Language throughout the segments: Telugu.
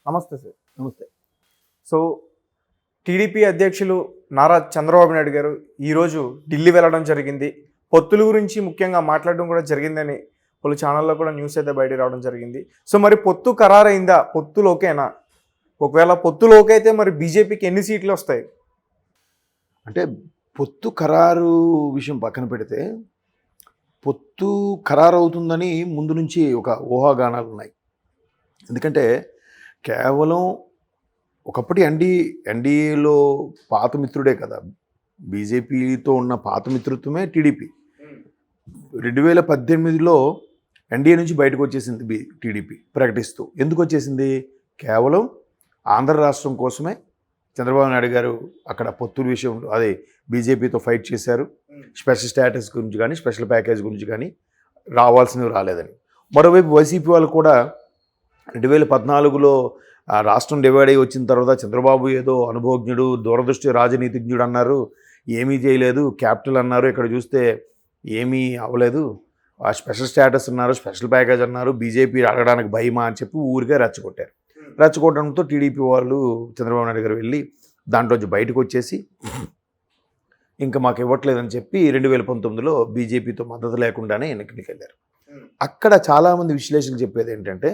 నమస్తే సార్. నమస్తే. సో టీడీపీ అధ్యక్షులు నారా చంద్రబాబు నాయుడు గారు ఈరోజు ఢిల్లీ వెళ్ళడం జరిగింది. పొత్తుల గురించి ముఖ్యంగా మాట్లాడడం కూడా జరిగిందని పలు ఛానల్లో కూడా న్యూస్ అయితే బయట రావడం జరిగింది. సో మరి పొత్తు ఖరారైందా? పొత్తులోకేనా? ఒకవేళ పొత్తులోకి అయితే మరి బీజేపీకి ఎన్ని సీట్లు వస్తాయి? అంటే పొత్తు ఖరారు విషయం పక్కన పెడితే పొత్తు ఖరారు అవుతుందని ముందు నుంచి ఒక ఊహాగానాలు ఉన్నాయి. ఎందుకంటే కేవలం ఒకప్పటి ఎన్డీఏలో పాత మిత్రుడే కదా, బీజేపీతో ఉన్న పాత మిత్రుత్వమే టీడీపీ. 2018లో ఎన్డీఏ నుంచి బయటకు వచ్చేసింది టీడీపీ ప్రకటిస్తూ. ఎందుకు వచ్చేసింది? కేవలం ఆంధ్ర రాష్ట్రం కోసమే చంద్రబాబు నాయుడు గారు అక్కడ పొత్తుల విషయంలో అదే బీజేపీతో ఫైట్ చేశారు. స్పెషల్ స్టేటస్ గురించి కానీ స్పెషల్ ప్యాకేజ్ గురించి కానీ రావాల్సినవి రాలేదని. మరోవైపు వైసీపీ వాళ్ళు కూడా 2014లో రాష్ట్రం డివైడ్ అయ్యి వచ్చిన తర్వాత చంద్రబాబు ఏదో అనుభవజ్ఞుడు, దూరదృష్టి రాజనీతిజ్ఞుడు అన్నారు, ఏమీ చేయలేదు. క్యాపిటల్ అన్నారు, ఇక్కడ చూస్తే ఏమీ అవ్వలేదు. ఆ స్పెషల్ స్టేటస్ అన్నారు, స్పెషల్ ప్యాకేజ్ అన్నారు, బీజేపీ అడగడానికి భయమా అని చెప్పి ఊరికే రెచ్చగొట్టారు. రెచ్చగొట్టడంతో టీడీపీ వాళ్ళు చంద్రబాబు నాయుడు గారు వెళ్ళి దాంట్లోంచి బయటకు వచ్చేసి ఇంకా మాకు ఇవ్వట్లేదని చెప్పి 2019లో బీజేపీతో మద్దతు లేకుండానే ఎన్నికలకు వెళ్ళారు. అక్కడ చాలామంది విశ్లేషకులు చెప్పేది ఏంటంటే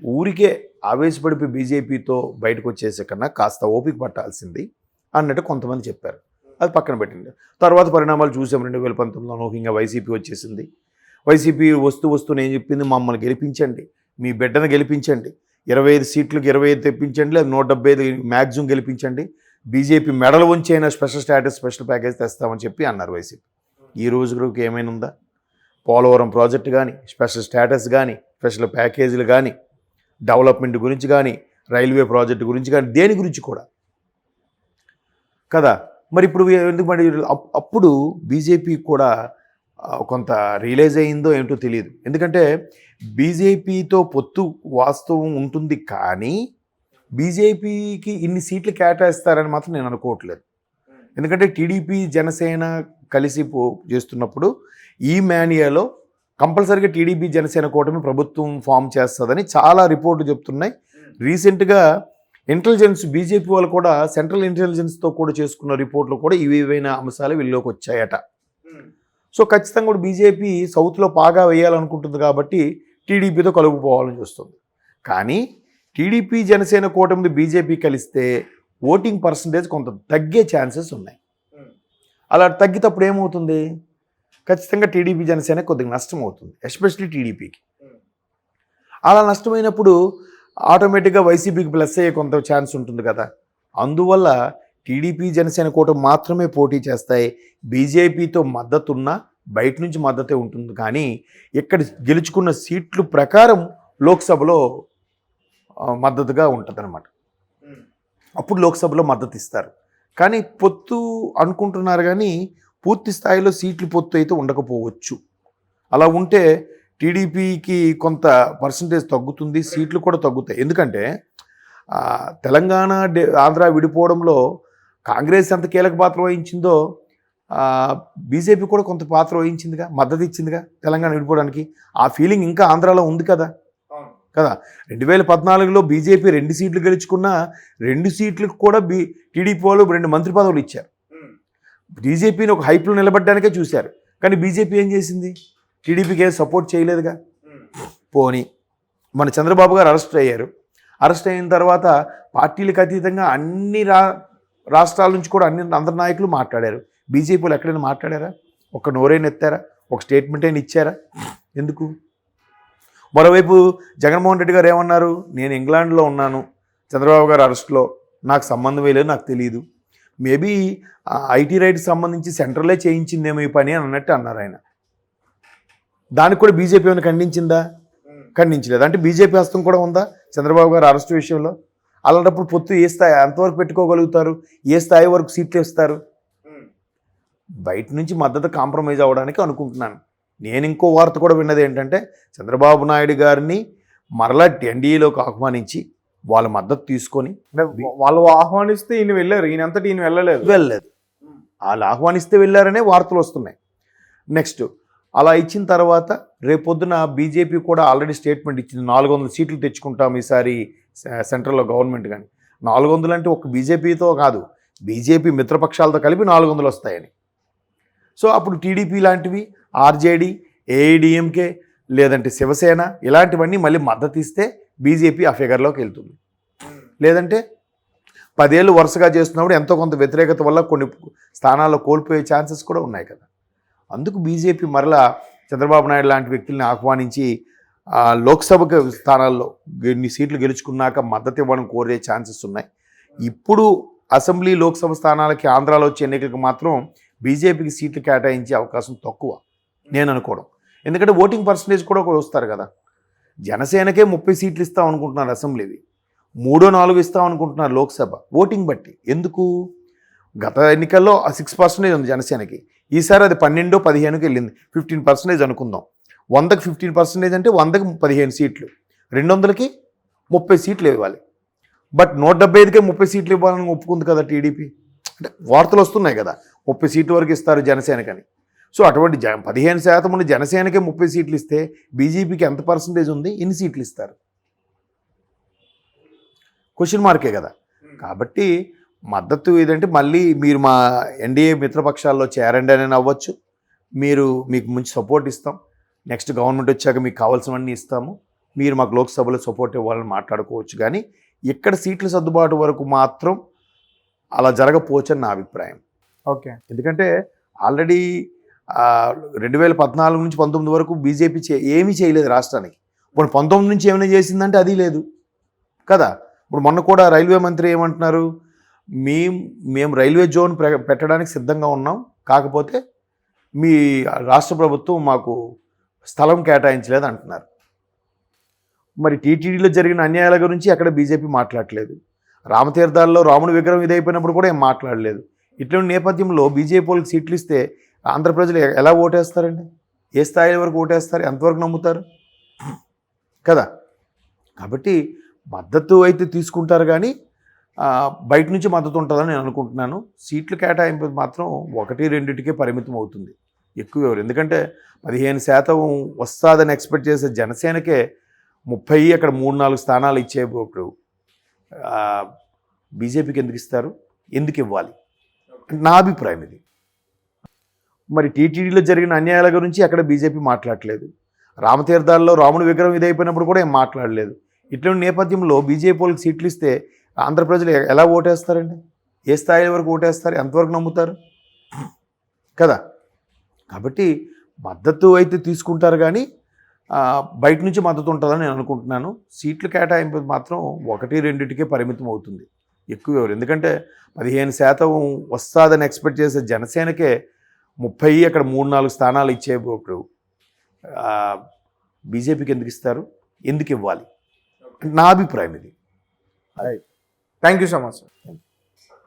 ఊరికే ఆవేశపడిపోయి బీజేపీతో బయటకు వచ్చేసే కన్నా కాస్త ఓపిక పట్టాల్సింది అన్నట్టు కొంతమంది చెప్పారు. అది పక్కన పెట్టండి. తర్వాత పరిణామాలు చూసాం. 2019లో అనూహ్యంగా వైసీపీ వచ్చేసింది. వైసీపీ వస్తూనే ఏం చెప్పింది? మమ్మల్ని గెలిపించండి, మీ బిడ్డను గెలిపించండి, 25 సీట్లకు 25 తెప్పించండి, లేదా 175 మ్యాక్సిమం గెలిపించండి, బీజేపీ మెడలు వంచి అయినా స్పెషల్ స్టేటస్ స్పెషల్ ప్యాకేజ్ తెస్తామని చెప్పి అన్నారు వైసీపీ. ఈ రోజుకి ఏమైనా ఉందా? పోలవరం ప్రాజెక్టు కానీ, స్పెషల్ స్టేటస్ కానీ, స్పెషల్ ప్యాకేజీలు కానీ, డెవలప్మెంట్ గురించి కానీ, రైల్వే ప్రాజెక్టు గురించి కానీ, దేని గురించి కూడా కదా. మరి ఇప్పుడు ఎందుకు మరి అప్పుడు బీజేపీ కూడా కొంత రియలైజ్ అయిందో ఏంటో తెలియదు. ఎందుకంటే బీజేపీతో పొత్తు వాస్తవం ఉంటుంది, కానీ బీజేపీకి ఇన్ని సీట్లు కేటాయిస్తారని మాత్రం నేను అనుకోవట్లేదు. ఎందుకంటే టీడీపీ జనసేన కలిసి చేస్తున్నప్పుడు ఈ మేనియాలో కంపల్సరీగా టీడీపీ జనసేన కూటమి ప్రభుత్వం ఫామ్ చేస్తుందని చాలా రిపోర్ట్లు చెప్తున్నాయి. రీసెంట్గా ఇంటెలిజెన్స్ బీజేపీ వాళ్ళు కూడా సెంట్రల్ ఇంటెలిజెన్స్తో కూడా చేసుకున్న రిపోర్ట్లు కూడా ఇవేవైనా అంశాలు వీళ్ళలోకి వచ్చాయట. సో ఖచ్చితంగా కూడా బీజేపీ సౌత్లో పాగా వేయాలనుకుంటుంది కాబట్టి టీడీపీతో కలుపుకోవాలని చూస్తుంది. కానీ టీడీపీ జనసేన కూటమి బీజేపీ కలిస్తే ఓటింగ్ పర్సంటేజ్ కొంత తగ్గే ఛాన్సెస్ ఉన్నాయి. అలా తగ్గినప్పుడు ఏమవుతుంది? ఖచ్చితంగా టీడీపీ జనసేన కొద్దిగా నష్టం అవుతుంది, ఎస్పెషల్లీ టీడీపీకి. అలా నష్టమైనప్పుడు ఆటోమేటిక్గా వైసీపీకి ప్లస్ అయ్యే కొంత ఛాన్స్ ఉంటుంది కదా. అందువల్ల టీడీపీ జనసేన కూటమి మాత్రమే పోటీ చేస్తాయి. బీజేపీతో మద్దతు ఉన్నా బయట నుంచి మద్దతే ఉంటుంది, కానీ ఇక్కడ గెలుచుకున్న సీట్లు ప్రకారం లోక్సభలో మద్దతుగా ఉంటుంది అన్నమాట. అప్పుడు లోక్సభలో మద్దతు ఇస్తారు. కానీ పొత్తు అనుకుంటున్నారు, కానీ పూర్తి స్థాయిలో సీట్లు పొత్తు అయితే ఉండకపోవచ్చు. అలా ఉంటే టీడీపీకి కొంత పర్సంటేజ్ తగ్గుతుంది, సీట్లు కూడా తగ్గుతాయి. ఎందుకంటే తెలంగాణ ఆంధ్ర విడిపోవడంలో కాంగ్రెస్ ఎంత కీలక పాత్ర వహించిందో బీజేపీ కూడా కొంత పాత్ర వహించిందిగా, మద్దతు ఇచ్చిందిగా తెలంగాణ విడిపోవడానికి. ఆ ఫీలింగ్ ఇంకా ఆంధ్రాలో ఉంది కదా. 2014లో బీజేపీ 2 సీట్లు గెలుచుకున్నా 2 సీట్లకు కూడా టీడీపీ వాళ్ళు 2 మంత్రి పదవులు ఇచ్చారు. బీజేపీని ఒక హైప్లో నిలబడ్డానికే చూశారు. కానీ బీజేపీ ఏం చేసింది? టీడీపీకి ఏం సపోర్ట్ చేయలేదుగా. పోనీ మన చంద్రబాబు గారు అరెస్ట్ అయ్యారు. అరెస్ట్ అయిన తర్వాత పార్టీలకు అతీతంగా అన్ని రాష్ట్రాల నుంచి కూడా అందరి నాయకులు మాట్లాడారు. బీజేపీలు ఎక్కడైనా మాట్లాడారా? ఒక నోరైనా ఎత్తారా? ఒక స్టేట్మెంట్ అయినా ఇచ్చారా? ఎందుకు? మరోవైపు జగన్మోహన్ రెడ్డి గారు ఏమన్నారు? నేను ఇంగ్లాండ్లో ఉన్నాను, చంద్రబాబు గారు అరెస్ట్లో నాకు సంబంధమే లేదు, నాకు తెలియదు, మేబీ ఐటీ రైట్కి సంబంధించి సెంట్రలే చేయించిందేమో ఈ పని అని అన్నట్టు అన్నారు ఆయన. దానికి కూడా బీజేపీ ఏమైనా ఖండించిందా? ఖండించలేదు. అంటే బీజేపీ హస్తం కూడా ఉందా చంద్రబాబు గారు అరెస్టు విషయంలో? అలాంటప్పుడు పొత్తు ఏ స్థాయి ఎంతవరకు పెట్టుకోగలుగుతారు? ఏ స్థాయి వరకు సీట్లు ఇస్తారు? బయట నుంచి మద్దతు కాంప్రమైజ్ అవ్వడానికి అనుకుంటున్నాను. నేను ఇంకో వార్త కూడా విన్నది ఏంటంటే చంద్రబాబు నాయుడు గారిని మరలా ఎన్డీఏలోకి ఆహ్వానించి వాళ్ళ మద్దతు తీసుకొని, వాళ్ళు ఆహ్వానిస్తే ఈయన వెళ్ళారు, ఈయనంతటి ఈయన వెళ్ళలేదు. వాళ్ళు ఆహ్వానిస్తే వెళ్ళారనే వార్తలు వస్తున్నాయి. నెక్స్ట్ అలా ఇచ్చిన తర్వాత రేపొద్దున బీజేపీ కూడా ఆల్రెడీ స్టేట్మెంట్ ఇచ్చింది, 400 సీట్లు తెచ్చుకుంటాం ఈసారి సెంట్రల్లో గవర్నమెంట్ కానీ 400 అంటే ఒక బీజేపీతో కాదు, బీజేపీ మిత్రపక్షాలతో కలిపి 400 వస్తాయని. సో అప్పుడు టీడీపీ లాంటివి, ఆర్జేడీ, ఏఐడిఎంకే లేదంటే శివసేన ఇలాంటివన్నీ మళ్ళీ మద్దతు ఇస్తే బీజేపీ ఆ ఫిగర్లోకి వెళ్తుంది. లేదంటే 10 ఏళ్ళు వరుసగా చేస్తున్నప్పుడు ఎంతో కొంత వ్యతిరేకత వల్ల కొన్ని స్థానాల్లో కోల్పోయే ఛాన్సెస్ కూడా ఉన్నాయి కదా. అందుకు బీజేపీ మరలా చంద్రబాబు నాయుడు లాంటి వ్యక్తుల్ని ఆహ్వానించి లోక్సభకు స్థానాల్లో ఎన్ని సీట్లు గెలుచుకున్నాక మద్దతు ఇవ్వడం కోరే ఛాన్సెస్ ఉన్నాయి. ఇప్పుడు అసెంబ్లీ లోక్సభ స్థానాలకి ఆంధ్రాలో వచ్చే ఎన్నికలకు మాత్రం బీజేపీకి సీట్లు కేటాయించే అవకాశం తక్కువ నేను అనుకోవడం. ఎందుకంటే ఓటింగ్ పర్సంటేజ్ కూడా వస్తారు కదా. జనసేనకే 30 సీట్లు ఇస్తాం అనుకుంటున్నారు అసెంబ్లీవి, 3-4 ఇస్తాం అనుకుంటున్నారు లోక్సభ ఓటింగ్ బట్టి. ఎందుకు? గత ఎన్నికల్లో 6% ఉంది జనసేనకి, ఈసారి అది 12-15కి వెళ్ళింది. 15% అనుకుందాం. 100కి 15% అంటే 100కి 15 సీట్లు, 200కి 30 సీట్లు ఇవ్వాలి. బట్ 175కే 30 సీట్లు ఇవ్వాలని ఒప్పుకుంది కదా టీడీపీ. అంటే వార్తలు వస్తున్నాయి కదా 30 సీట్ల వరకు ఇస్తారు జనసేనకని. సో అటువంటి 15% ఉన్న జనసేనకే 30 సీట్లు ఇస్తే బీజేపీకి ఎంత పర్సంటేజ్ ఉంది, ఎన్ని సీట్లు ఇస్తారు? క్వశ్చన్ మార్కే కదా. కాబట్టి మద్దతు ఏదంటే మళ్ళీ మీరు మా ఎన్డీఏ మిత్రపక్షాల్లో చేరండి అని అవ్వచ్చు, మీకు మంచి సపోర్ట్ ఇస్తాం, నెక్స్ట్ గవర్నమెంట్ వచ్చాక మీకు కావాల్సినవన్నీ ఇస్తాము, మీరు మాకు లోక్సభలో సపోర్ట్ ఇవ్వాలని మాట్లాడుకోవచ్చు. కానీ ఇక్కడ సీట్ల సర్దుబాటు వరకు మాత్రం అలా జరగపోవచ్చు అని నా అభిప్రాయం. ఓకే. ఎందుకంటే ఆల్రెడీ 2014 నుంచి 19 వరకు బీజేపీ ఏమీ చేయలేదు రాష్ట్రానికి. ఇప్పుడు 19 నుంచి ఏమైనా చేసిందంటే అది లేదు కదా. ఇప్పుడు మొన్న కూడా రైల్వే మంత్రి ఏమంటున్నారు, మేము రైల్వే జోన్ పెట్టడానికి సిద్ధంగా ఉన్నాం, కాకపోతే మీ రాష్ట్ర ప్రభుత్వం మాకు స్థలం కేటాయించలేదు అంటున్నారు. మరి టీటీడీలో జరిగిన అన్యాయాల గురించి అక్కడ బీజేపీ మాట్లాడలేదు. రామతీర్థాల్లో రాముడి విగ్రహం ఇదైపోయినప్పుడు కూడా ఏం మాట్లాడలేదు. ఇటువంటి నేపథ్యంలో బీజేపీ వాళ్ళకి సీట్లు ఇస్తే ఆంధ్ర ప్రజలు ఎలా ఓటేస్తారండి? ఏ స్థాయి వరకు ఓటేస్తారు? ఎంతవరకు నమ్ముతారు కదా. కాబట్టి మద్దతు అయితే తీసుకుంటారు, కానీ బయట నుంచి మద్దతు ఉంటుందని నేను అనుకుంటున్నాను. సీట్లు కేటాయింపు మాత్రం 1-2కే పరిమితం అవుతుంది, ఎక్కువ ఎవరు. ఎందుకంటే 15% వస్తుందని ఎక్స్పెక్ట్ చేసే జనసేనకే 30, అక్కడ 3-4 స్థానాలు ఇచ్చేప్పుడు బీజేపీకి ఎందుకు ఇస్తారు, ఎందుకు ఇవ్వాలి? నా అభిప్రాయం ఇది. మరి టీటీడీలో జరిగిన అన్యాయాల గురించి అక్కడ బీజేపీ మాట్లాడలేదు. రామతీర్థాల్లో రాముడి విగ్రహం ఇదైపోయినప్పుడు కూడా ఏం మాట్లాడలేదు. ఇటువంటి నేపథ్యంలో బీజేపీ వాళ్ళకి సీట్లు ఇస్తే ఆంధ్ర ప్రజలు ఎలా ఓటేస్తారండి? ఏ స్థాయి వరకు ఓటేస్తారు? ఎంతవరకు నమ్ముతారు కదా. కాబట్టి మద్దతు అయితే తీసుకుంటారు, కానీ బయట నుంచి మద్దతు ఉంటుందని నేను అనుకుంటున్నాను. సీట్లు కేటాయింపు మాత్రం 1-2కే పరిమితం అవుతుంది, ఎక్కువ ఎవరు. ఎందుకంటే 15% వస్తుందని ఎక్స్పెక్ట్ చేసే జనసేనకే 30, అక్కడ 3-4 స్థానాలు ఇచ్చేప్పుడు బీజేపీకి ఎందుకు ఇస్తారు, ఎందుకు ఇవ్వాలి? నా అభిప్రాయం ఇది. Thank you so much sir.